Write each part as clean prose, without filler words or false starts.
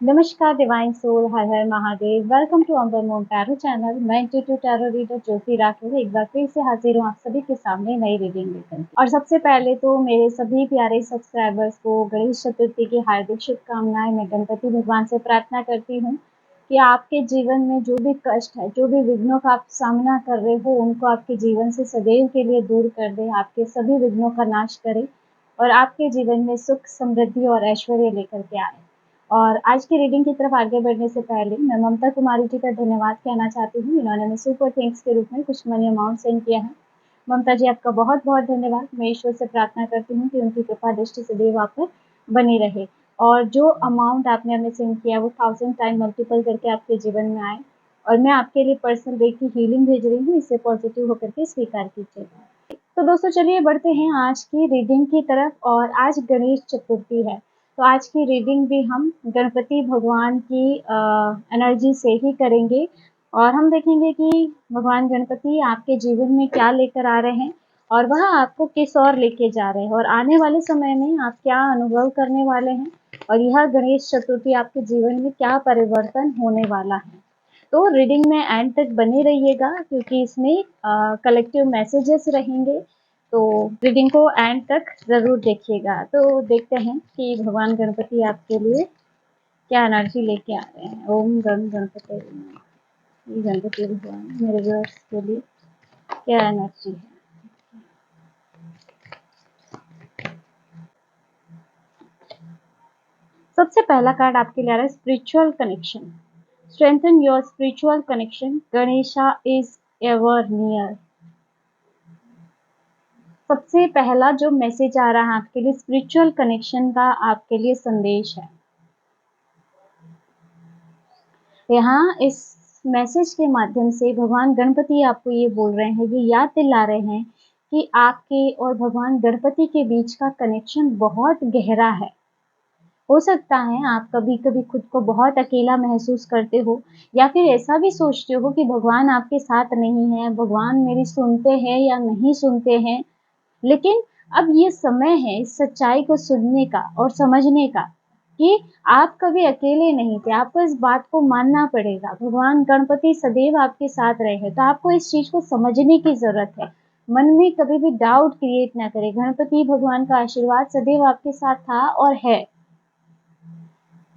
नमस्कार divine soul, हर हर Mahadev. Welcome to Ambar Mon tarot channel. मैं intuitive tarot reader Jyoti Rathore एक बार फिर से हाजिर हूँ आप सभी के सामने नई रीडिंग लेकर। और सबसे पहले तो मेरे सभी प्यारे सब्सक्राइबर्स को गणेश चतुर्थी की हार्दिक शुभकामनाएं। मैं गणपति भगवान से प्रार्थना करती हूँ कि आपके जीवन में जो भी कष्ट है, जो भी विघ्नों का आप सामना कर रहे हो, उनको आपके जीवन से सदैव के लिए दूर कर दे, आपके सभी विघ्नों का नाश करे और आपके जीवन में सुख, समृद्धि और ऐश्वर्य लेकर के आए। और आज की रीडिंग की तरफ आगे बढ़ने से पहले मैं ममता कुमारी जी का धन्यवाद कहना चाहती हूँ। इन्होंने हमें सुपर थैंक्स के रूप में कुछ मनी अमाउंट सेंड किया है। ममता जी, आपका बहुत बहुत धन्यवाद। मैं ईश्वर से प्रार्थना करती हूँ कि उनकी कृपा दृष्टि सदैव आप पर बनी रहे और जो अमाउंट आपने हमें सेंड किया वो 1000 टाइम मल्टीपल करके आपके जीवन में आए। और मैं आपके लिए पर्सनल वे की हीलिंग भेज रही हूँ, इसे पॉजिटिव होकर के स्वीकार कीजिएगा। तो दोस्तों चलिए बढ़ते हैं आज की रीडिंग की तरफ। और आज गणेश चतुर्थी है, तो आज की रीडिंग भी हम गणपति भगवान की एनर्जी से ही करेंगे और हम देखेंगे कि भगवान गणपति आपके जीवन में क्या लेकर आ रहे हैं और वह आपको किस ओर लेके जा रहे हैं और आने वाले समय में आप क्या अनुभव करने वाले हैं और यह गणेश चतुर्थी आपके जीवन में क्या परिवर्तन होने वाला है। तो रीडिंग में एंड तक बने रहिएगा क्योंकि इसमें कलेक्टिव मैसेजेस रहेंगे, तो रीडिंग को एंड तक ज़रूर देखिएगा। तो देखते हैं कि भगवान गणपति आपके लिए क्या एनर्जी लेके आ रहे हैं। ओम गण गणपति नमः। ये गणपति भगवान मेरे व्यूअर्स के लिए क्या एनर्जी है। सबसे पहला कार्ड आपके लिए आ रहा है spiritual connection. Strengthen your spiritual connection, Ganesha is ever near. सबसे पहला जो मैसेज आ रहा है आपके लिए स्पिरिचुअल कनेक्शन का आपके लिए संदेश है। यहाँ इस मैसेज के माध्यम से भगवान गणपति आपको ये बोल रहे हैं, ये याद दिला रहे हैं कि आपके और भगवान गणपति के बीच का कनेक्शन बहुत गहरा है। हो सकता है आप कभी कभी खुद को बहुत अकेला महसूस करते हो या फिर ऐसा भी सोचते हो कि भगवान आपके साथ नहीं है, भगवान मेरी सुनते हैं या नहीं सुनते हैं। लेकिन अब ये समय है इस सच्चाई को सुनने का और समझने का कि आप कभी अकेले नहीं थे। आपको इस बात को मानना पड़ेगा, भगवान गणपति सदैव आपके साथ रहे हैं। तो आपको इस चीज को समझने की जरूरत है। मन में कभी भी डाउट क्रिएट ना करें। गणपति भगवान का आशीर्वाद सदैव आपके साथ था और है।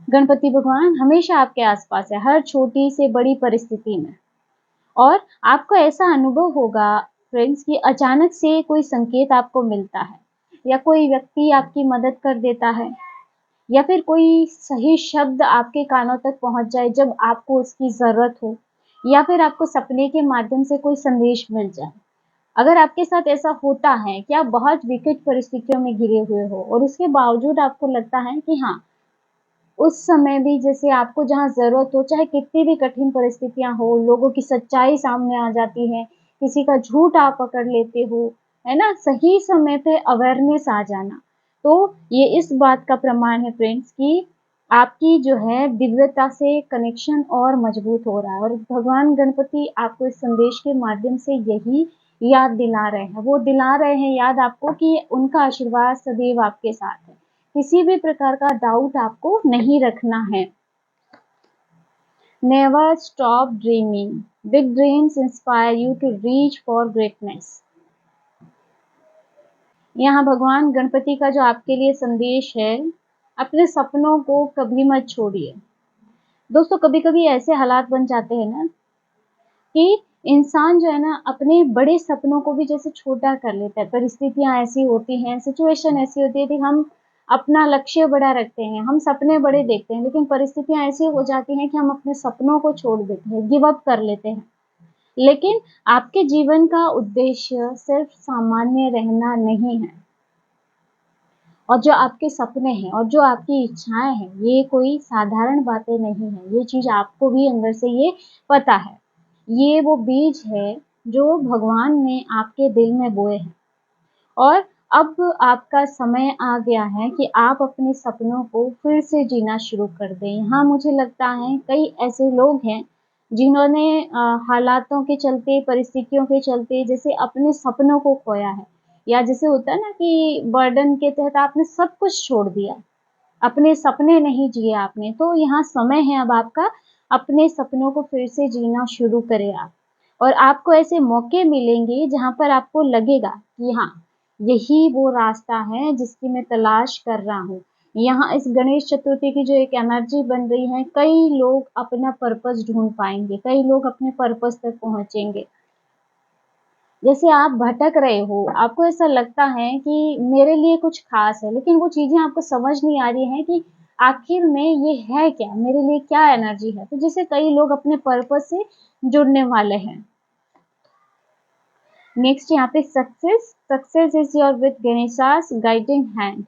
गणपति भगवान हमेशा आपके आसपास है, हर छोटी से बड़ी परिस्थिति में। और आपको ऐसा अनुभव होगा फ्रेंड्स कि अचानक से कोई संकेत आपको मिलता है या कोई व्यक्ति आपकी मदद कर देता है या फिर कोई सही शब्द आपके कानों तक पहुंच जाए जब आपको उसकी जरूरत हो, या फिर आपको सपने के माध्यम से कोई संदेश मिल जाए। अगर आपके साथ ऐसा होता है कि आप बहुत विकट परिस्थितियों में घिरे हुए हो और उसके बावजूद आपको लगता है कि हाँ, उस समय भी जैसे आपको जहाँ ज़रूरत हो, चाहे कितनी भी कठिन परिस्थितियाँ हो, लोगों की सच्चाई सामने आ जाती है, किसी का झूठ आप पकड़ लेते हो, है ना? सही समय पे अवेयरनेस आ जाना। तो ये इस बात का प्रमाण है फ्रेंड्स कि आपकी जो है दिव्यता से कनेक्शन और मजबूत हो रहा है और भगवान गणपति आपको इस संदेश के माध्यम से यही याद दिला रहे हैं। वो दिला रहे हैं याद आपको कि उनका आशीर्वाद सदैव आपके साथ है। किसी भी प्रकार का डाउट आपको नहीं रखना है। Never stop dreaming, big dreams inspire you to reach for greatness. यहाँ भगवान गणपति का जो आपके लिए संदेश है, अपने सपनों को कभी मत छोड़िए। दोस्तों कभी कभी ऐसे हालात बन जाते हैं ना कि इंसान जो है ना अपने बड़े सपनों को भी जैसे छोटा कर लेता है। परिस्थितियां ऐसी होती हैं, सिचुएशन ऐसी होती है कि हम अपना लक्ष्य बड़ा रखते हैं, हम सपने बड़े देखते हैं, लेकिन परिस्थितियां ऐसी हो जाती हैं कि हम अपने सपनों को छोड़ देते हैं, गिव अप कर लेते हैं। लेकिन आपके जीवन का उद्देश्य सिर्फ सामान्य रहना नहीं है, और जो आपके सपने हैं और जो आपकी इच्छाएं हैं, ये कोई साधारण बातें नहीं है। ये चीज आपको भी अंदर से ये पता है। ये वो बीज है जो भगवान ने आपके दिल में बोए हैं और अब आपका समय आ गया है कि आप अपने सपनों को फिर से जीना शुरू कर दें। यहाँ मुझे लगता है कई ऐसे लोग हैं जिन्होंने हालातों के चलते, परिस्थितियों के चलते जैसे अपने सपनों को खोया है, या जैसे होता है ना कि बर्डन के तहत आपने सब कुछ छोड़ दिया, अपने सपने नहीं जिए आपने, तो यहाँ समय है अब आपका, अपने सपनों को फिर से जीना शुरू करें आप। और आपको ऐसे मौके मिलेंगे जहाँ पर आपको लगेगा कि हाँ, यही वो रास्ता है जिसकी मैं तलाश कर रहा हूँ। यहाँ इस गणेश चतुर्थी की जो एक एनर्जी बन रही है, कई लोग अपना पर्पस ढूंढ पाएंगे, कई लोग अपने पर्पस तक पहुंचेंगे। जैसे आप भटक रहे हो, आपको ऐसा लगता है कि मेरे लिए कुछ खास है, लेकिन वो चीजें आपको समझ नहीं आ रही हैं कि आखिर में ये है क्या, मेरे लिए क्या एनर्जी है। तो जैसे कई लोग अपने पर्पस से जुड़ने वाले हैं। नेक्स्ट यहाँ पे success, success is your with Ganesha's guiding hand.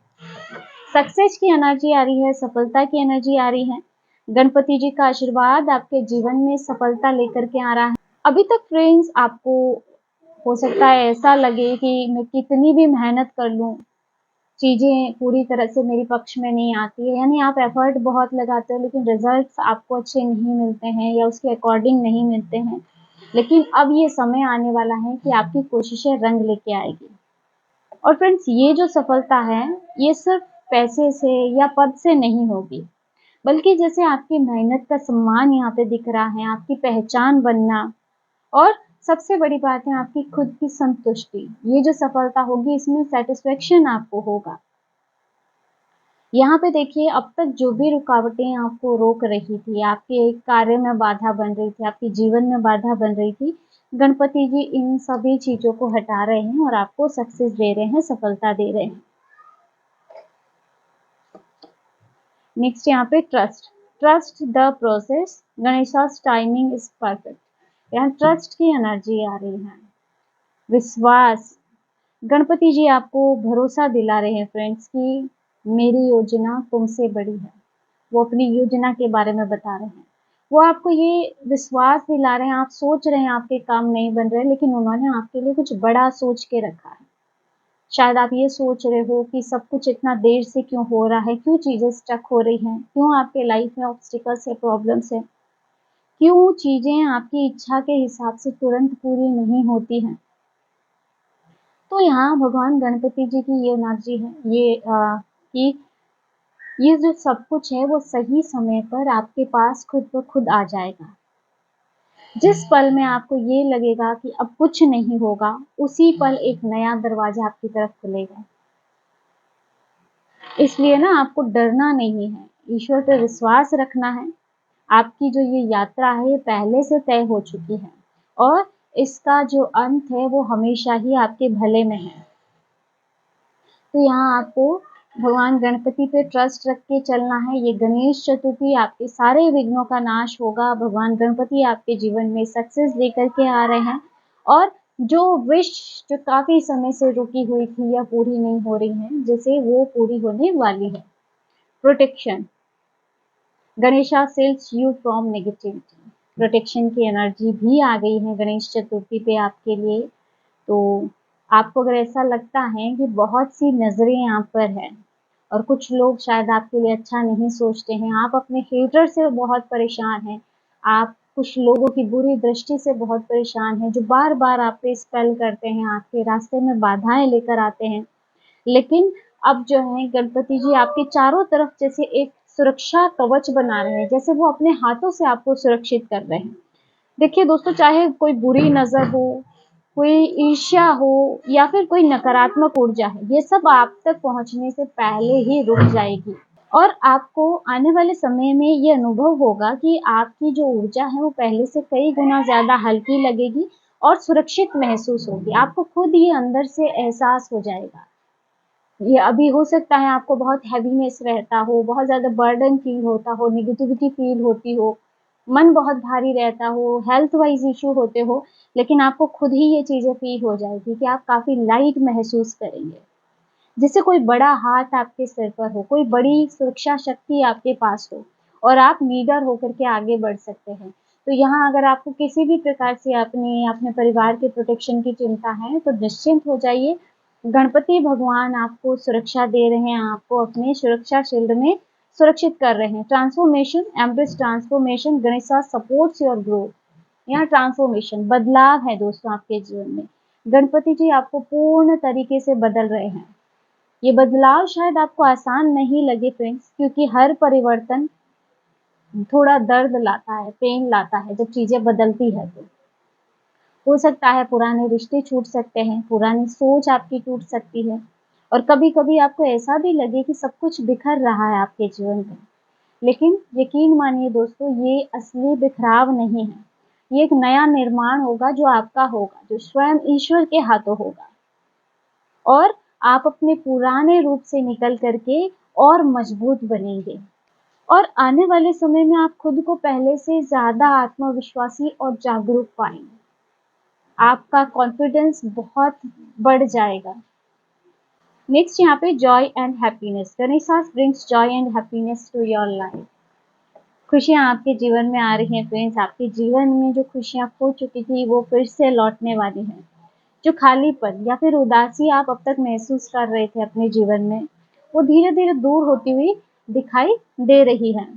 Success की एनर्जी आ रही है, सफलता की एनर्जी आ रही है। गणपति जी का आशीर्वाद आपके जीवन में सफलता लेकर के आ रहा है। अभी तक फ्रेंड्स आपको हो सकता है ऐसा लगे कि मैं कितनी भी मेहनत कर लूं, चीजें पूरी तरह से मेरे पक्ष में नहीं आती है, यानी आप एफर्ट बहुत लगाते हो लेकिन रिजल्ट्स आपको अच्छे नहीं मिलते हैं या उसके अकॉर्डिंग नहीं मिलते हैं। लेकिन अब ये समय आने वाला है कि आपकी कोशिशें रंग लेके आएगी। और फ्रेंड्स, ये जो सफलता है, ये सिर्फ पैसे से या पद से नहीं होगी, बल्कि जैसे आपकी मेहनत का सम्मान यहाँ पे दिख रहा है, आपकी पहचान बनना, और सबसे बड़ी बात है आपकी खुद की संतुष्टि। ये जो सफलता होगी, इसमें सेटिस्फेक्शन आपको होगा। यहाँ पे देखिए, अब तक जो भी रुकावटें आपको रोक रही थी, आपके कार्य में बाधा बन रही थी, आपके जीवन में बाधा बन रही थी, गणपति जी इन सभी चीजों को हटा रहे हैं और आपको सक्सेस दे रहे हैं, सफलता दे रहे हैं। नेक्स्ट यहाँ पे trust, trust the process, Ganesha's timing is perfect. यहाँ ट्रस्ट की एनर्जी आ रही है, विश्वास। गणपति जी आपको भरोसा दिला रहे हैं फ्रेंड्स कि मेरी योजना तुमसे बड़ी है। वो अपनी योजना के बारे में बता रहे हैं, वो आपको ये विश्वास दिला रहे हैं। आप सोच रहे हैं आपके काम नहीं बन रहे, लेकिन उन्होंने आपके लिए कुछ बड़ा सोच के रखा है। शायद आप ये सोच रहे हो कि सब कुछ इतना देर से क्यों हो रहा है, क्यों चीजें स्टक हो रही हैं, क्यों आपके लाइफ में ऑब्स्टिकल्स है, प्रॉब्लम्स है, क्यों चीजें आपकी इच्छा के हिसाब से तुरंत पूरी नहीं होती हैं। तो यहाँ भगवान गणपति जी की ये एनर्जी है, कि ये जो सब कुछ है वो सही समय पर आपके पास खुद ब खुद आ जाएगा। जिस पल में आपको ये लगेगा कि अब कुछ नहीं होगा, उसी पल एक नया दरवाजा आपकी तरफ खुलेगा। इसलिए ना आपको डरना नहीं है, ईश्वर पर विश्वास रखना है। आपकी जो ये यात्रा है, ये पहले से तय हो चुकी है और इसका जो अंत है वो हमेशा ही आपके भले में है। तो यहाँ आपको भगवान गणपति पे ट्रस्ट रख के चलना है। ये गणेश चतुर्थी आपके सारे विघ्नों का नाश होगा। भगवान गणपति आपके जीवन में सक्सेस लेकर के आ रहे हैं और जो विश जो काफी समय से रुकी हुई थी या पूरी नहीं हो रही है, जैसे वो पूरी होने वाली है। Protection, Ganesha seals you from negativity. Protection की एनर्जी भी आ गई है गणेश चतुर्थी पे आपके लिए। तो आपको अगर ऐसा लगता है कि बहुत सी नजरें यहाँ पर है और कुछ लोग शायद आपके लिए अच्छा नहीं सोचते हैं, आप अपने हेटर से बहुत परेशान हैं, आप कुछ लोगों की बुरी दृष्टि से बहुत परेशान हैं, जो बार बार आप पे स्पेल करते हैं, आपके रास्ते में बाधाएं लेकर आते हैं, लेकिन अब जो है गणपति जी आपके चारों तरफ जैसे एक सुरक्षा कवच बना रहे हैं, जैसे वो अपने हाथों से आपको सुरक्षित कर रहे हैं। देखिए दोस्तों, चाहे कोई बुरी नजर हो, कोई ईर्ष्या हो या फिर कोई नकारात्मक ऊर्जा है, ये सब आप तक पहुंचने से पहले ही रुक जाएगी। और आपको आने वाले समय में ये अनुभव होगा कि आपकी जो ऊर्जा है वो पहले से कई गुना ज्यादा हल्की लगेगी और सुरक्षित महसूस होगी। आपको खुद ये अंदर से एहसास हो जाएगा। ये अभी हो सकता है आपको बहुत हैवीनेस रहता हो, बहुत ज़्यादा बर्डन फील होता हो, नेगेटिविटी फील होती हो, मन बहुत भारी रहता हो, हेल्थ वाइज इशू होते हो, लेकिन आपको खुद ही ये चीज़ें फील हो जाएगी कि आप काफ़ी लाइट महसूस करेंगे। जैसे कोई बड़ा हाथ आपके सिर पर हो, कोई बड़ी सुरक्षा शक्ति आपके पास हो और आप लीडर होकर के आगे बढ़ सकते हैं। तो यहाँ अगर आपको किसी भी प्रकार से अपने परिवार के प्रोटेक्शन की चिंता है, तो निश्चिंत हो जाइए। गणपति भगवान आपको सुरक्षा दे रहे हैं, आपको अपने सुरक्षा शील्ड में सुरक्षित कर रहे हैं। Transformation, embrace transformation, Ganesha supports your growth. यहाँ ट्रांसफॉर्मेशन, बदलाव है दोस्तों आपके जीवन में। गणपति जी आपको पूर्ण तरीके से बदल रहे हैं। ये बदलाव शायद आपको आसान नहीं लगे फ्रेंड्स, क्योंकि हर परिवर्तन थोड़ा दर्द लाता है, पेन लाता है जब चीजें बदलती है। तो हो सकता है पुराने रिश्ते छूट सकते हैं, पुरानी सोच आपकी टूट सकती है, और कभी-कभी आपको ऐसा भी लगे कि सब कुछ बिखर रहा है आपके जीवन में। लेकिन यकीन मानिए दोस्तों, ये असली बिखराव नहीं है। ये एक नया निर्माण होगा जो आपका होगा, जो स्वयं ईश्वर के हाथों होगा, और आप अपने पुराने रूप से निकल करके और मजबूत बनेंगे। और आने वाले समय में आप खुद को पहले से ज़्यादा आत्मविश्वासी और जागरूक पाएँगे। आपका कॉन्फिडेंस बहुत बढ़ जाएगा। नेक्स्ट यहाँ पे joy and happiness. Ganesha's brings joy and happiness to your life. खुशियाँ आपके जीवन में आ रही हैं फ्रेंड्स। आपके जीवन में जो खुशियाँ खो चुकी थी वो फिर से लौटने वाली हैं। जो खालीपन या फिर उदासी आप अब तक महसूस कर रहे थे अपने जीवन में, वो धीरे धीरे दूर होती हुई दिखाई दे रही है।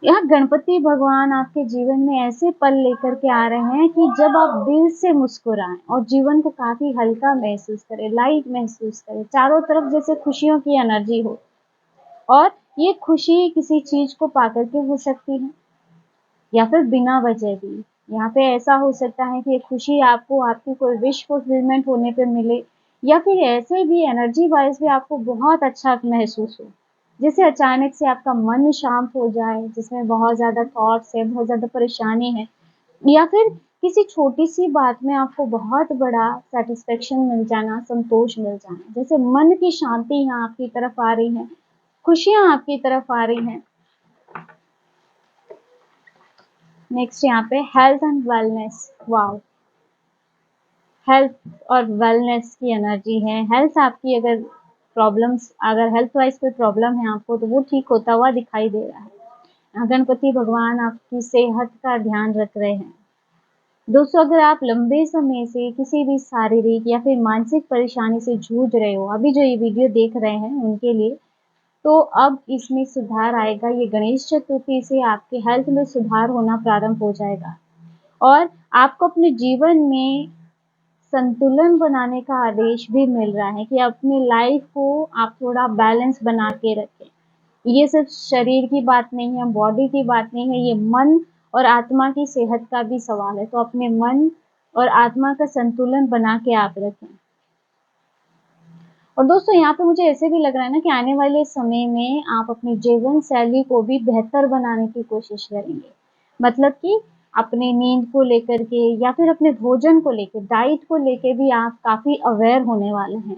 यहाँ गणपति भगवान आपके जीवन में ऐसे पल लेकर के आ रहे हैं कि जब आप दिल से मुस्कुराएं और जीवन को काफी हल्का महसूस करें, लाइट महसूस करें, चारों तरफ जैसे खुशियों की एनर्जी हो। और ये खुशी किसी चीज को पाकर के हो सकती है या फिर बिना वजह भी। यहाँ पे ऐसा हो सकता है कि ये खुशी आपको आपकी कोई विश फुलफिलमेंट होने पे मिले, या फिर ऐसे भी एनर्जी वाइज भी आपको बहुत अच्छा महसूस हो, जैसे अचानक से आपका मन शांत हो जाए, जिसमें बहुत ज़्यादा थॉट्स है, बहुत ज़्यादा परेशानी है, या फिर किसी छोटी सी बात में आपको बहुत बड़ा सेटिस्फेक्शन मिल जाना, संतोष मिल जाना, जैसे मन की शांति यहाँ आपकी तरफ आ रही है, खुशियाँ आपकी तरफ आ रही हैं। नेक्स्ट यहाँ पे health and wellness. Wow, health और वेलनेस की एनर्जी है। हेल्थ आपकी अगर हेल्थ वाइज कोई प्रॉब्लम है आपको, तो वो ठीक होता हुआ दिखाई दे रहा है। गणपति भगवान आपकी सेहत का ध्यान रख रहे हैं। दोस्तों, अगर आप लंबे समय से किसी भी शारीरिक या फिर मानसिक परेशानी से जूझ रहे हो, अभी जो ये वीडियो देख रहे हैं उनके लिए, तो अब इसमें सुधार आएगा। ये गणेश चतुर्थी से आपके हेल्थ में सुधार होना प्रारंभ हो जाएगा, और आपको अपने जीवन में संतुलन बनाने का आदेश भी मिल रहा है कि अपनी लाइफ को आप थोड़ा बैलेंस बना के रखें। ये सिर्फ शरीर की बात नहीं है, बॉडी की बात नहीं है, ये मन और आत्मा की सेहत का भी सवाल है। तो अपने मन और आत्मा का संतुलन बना के आप रखें। और दोस्तों, यहाँ पे मुझे ऐसे भी लग रहा है ना कि आने वाले समय में आप अपनी जीवन शैली को भी बेहतर बनाने की कोशिश करेंगे। मतलब कि अपने नींद को लेकर के या फिर अपने भोजन को लेकर, डाइट को लेकर भी आप काफ़ी अवेयर होने वाले हैं,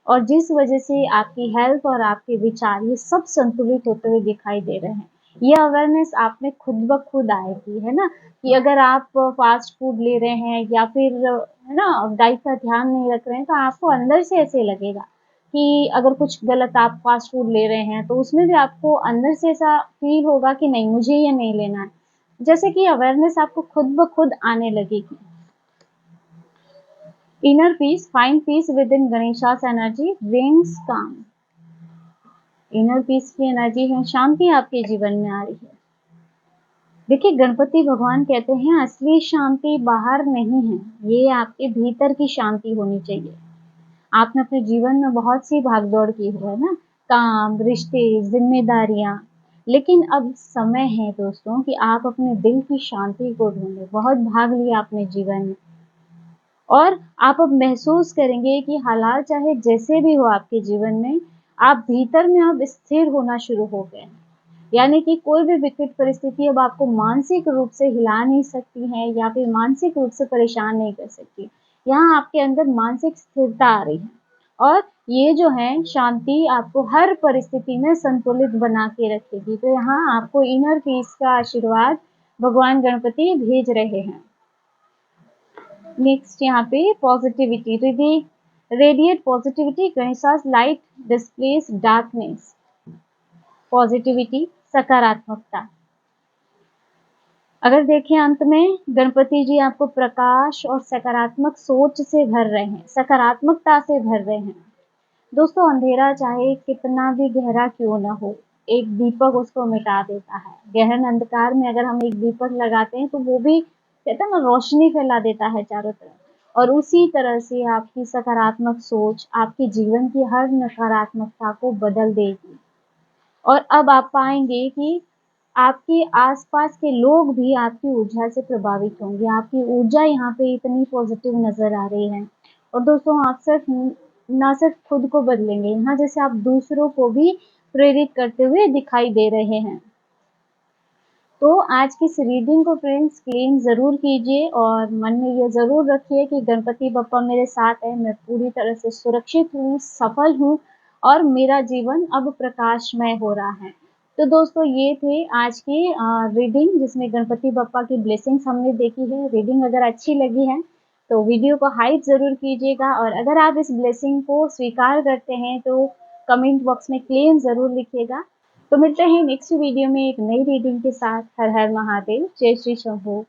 और जिस वजह से आपकी हेल्थ और आपके विचार ये सब संतुलित होते हुए दिखाई दे रहे हैं। ये अवेयरनेस आप में खुद ब खुद आएगी, है ना, कि अगर आप फास्ट फूड ले रहे हैं या फिर है ना डाइट का ध्यान नहीं रख रहे हैं, तो आपको अंदर से ऐसे लगेगा कि अगर कुछ गलत आप फास्ट फूड ले रहे हैं, तो उसमें भी आपको अंदर से ऐसा फील होगा कि नहीं, मुझे ये नहीं लेना है। जैसे कि अवेयरनेस आपको खुद ब खुद आने लगेगी। Inner peace, find peace within Ganesha's energy brings calm. Inner peace की एनर्जी है, शांति आपके जीवन में आ रही है। देखिए, गणपति भगवान कहते हैं असली शांति बाहर नहीं है, ये आपके भीतर की शांति होनी चाहिए। आपने अपने जीवन में बहुत सी भागदौड़ की है ना, काम, रिश्ते, जिम्मेदारियां, लेकिन अब समय है दोस्तों कि आप अपने दिल की शांति को ढूंढें। बहुत भाग लिया आपने जीवन में, और आप अब महसूस करेंगे कि हालात चाहे जैसे भी हो आपके जीवन में, आप भीतर में अब स्थिर होना शुरू हो गए हैं। यानी कि कोई भी विकट परिस्थिति अब आपको मानसिक रूप से हिला नहीं सकती है, या फिर मानसिक रूप से परेशान नहीं कर सकती। यहाँ आपके अंदर मानसिक स्थिरता आ रही है, और ये जो है शांति आपको हर परिस्थिति में संतुलित बना के रखेगी। तो यहाँ आपको इनर पीस का आशीर्वाद भगवान गणपति भेज रहे हैं। नेक्स्ट यहाँ पे positivity, radiate positivity, Ganesha's light displaces darkness. Positivity, सकारात्मकता। अगर देखें अंत में, गणपति जी आपको प्रकाश और सकारात्मक सोच से भर रहे हैं, सकारात्मकता से भर रहे हैं। दोस्तों, अंधेरा चाहे कितना भी गहरा क्यों ना हो, एक दीपक उसको मिटा देता है। गहन अंधकार में अगर हम एक दीपक लगाते हैं, तो वो भी कहते हैं ना, रोशनी फैला देता है चारों तरफ। और उसी तरह से आपकी सकारात्मक सोच आपके जीवन की हर नकारात्मकता को बदल देगी। और अब आप पाएँगे कि आपके आस-पास के लोग भी आपकी ऊर्जा से प्रभावित होंगे। आपकी ऊर्जा यहाँ पे इतनी पॉज़िटिव नज़र आ रही है। और दोस्तों आप सिर्फ़ ना सिर्फ़ खुद को बदलेंगे, यहाँ जैसे आप दूसरों को भी प्रेरित करते हुए दिखाई दे रहे हैं। तो आज की इस रीडिंग को फ्रेंड्स क्लेम ज़रूर कीजिए और मन में ये ज़रूर रखिए कि गणपति बप्पा मेरे साथ है, मैं पूरी तरह से सुरक्षित हूँ, सफल हूँ और मेरा जीवन अब प्रकाशमय हो रहा है। तो दोस्तों ये थे आज की रीडिंग जिसमें गणपति बप्पा की ब्लेसिंग्स हमने देखी है। रीडिंग अगर अच्छी लगी है तो वीडियो को हाइप ज़रूर कीजिएगा और अगर आप इस ब्लेसिंग को स्वीकार करते हैं तो कमेंट बॉक्स में क्लेम ज़रूर लिखिएगा। तो मिलते हैं नेक्स्ट वीडियो में एक नई रीडिंग के साथ। हर हर महादेव, जय श्री शंभू।